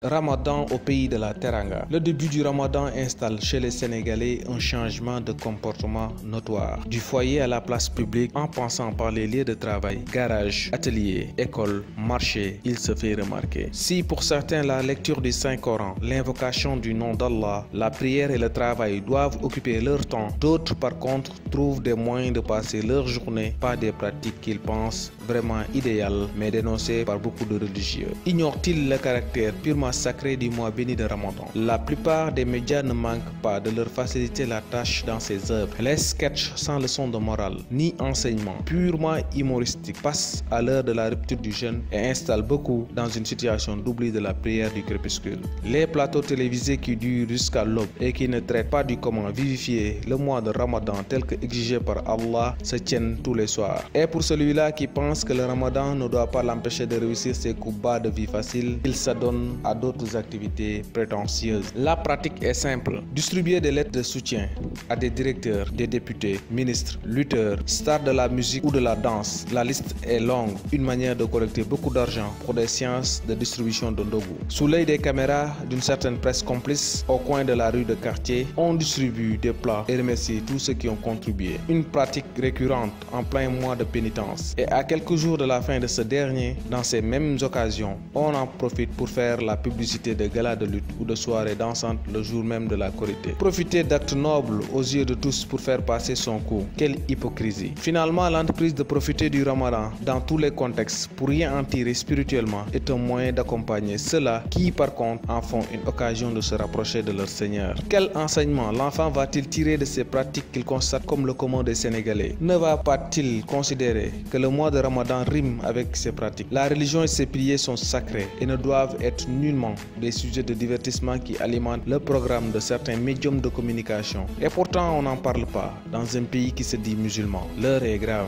Ramadan au pays de la Teranga. Le début du Ramadan installe chez les Sénégalais un changement de comportement notoire. Du foyer à la place publique, en passant par les lieux de travail, garages, ateliers, écoles, marchés, il se fait remarquer. Si pour certains la lecture du Saint-Coran, l'invocation du nom d'Allah, la prière et le travail doivent occuper leur temps, d'autres par contre trouvent des moyens de passer leur journée par des pratiques qu'ils pensent vraiment idéales mais dénoncées par beaucoup de religieux. Ignorent-ils le caractère purement sacré du mois béni de Ramadan? La plupart des médias ne manquent pas de leur faciliter la tâche dans ces œuvres. Les sketchs sans leçon de morale ni enseignement, purement humoristiques, passent à l'heure de la rupture du jeûne et installent beaucoup dans une situation d'oubli de la prière du crépuscule. Les plateaux télévisés qui durent jusqu'à l'aube et qui ne traitent pas du comment vivifier le mois de Ramadan tel que exigé par Allah se tiennent tous les soirs. Et pour celui-là qui pense que le Ramadan ne doit pas l'empêcher de réussir ses coups bas de vie facile, il s'adonne à d'autres activités prétentieuses. La pratique est simple: distribuer des lettres de soutien à des directeurs, des députés, ministres, lutteurs, stars de la musique ou de la danse. La liste est longue, une manière de collecter beaucoup d'argent pour des séances de distribution de ndogu. Sous l'œil des caméras d'une certaine presse complice, au coin de la rue de quartier, on distribue des plats et remercie tous ceux qui ont contribué. Une pratique récurrente en plein mois de pénitence. Et à quelques jours de la fin de ce dernier, dans ces mêmes occasions, on en profite pour faire la publicité de galas de lutte ou de soirées dansantes le jour même de la Korité. Profiter d'actes nobles aux yeux de tous pour faire passer son coup. Quelle hypocrisie! Finalement, l'entreprise de profiter du Ramadan dans tous les contextes pour rien en tirer spirituellement est un moyen d'accompagner ceux-là qui par contre en font une occasion de se rapprocher de leur Seigneur. Quel enseignement l'enfant va-t-il tirer de ces pratiques qu'il constate comme le commun des Sénégalais? Ne va pas-il considérer que le mois de Ramadan rime avec ces pratiques? La religion et ses piliers sont sacrés et ne doivent être nullement des sujets de divertissement qui alimentent le programme de certains médiums de communication. Et pourtant, on n'en parle pas dans un pays qui se dit musulman. L'heure est grave.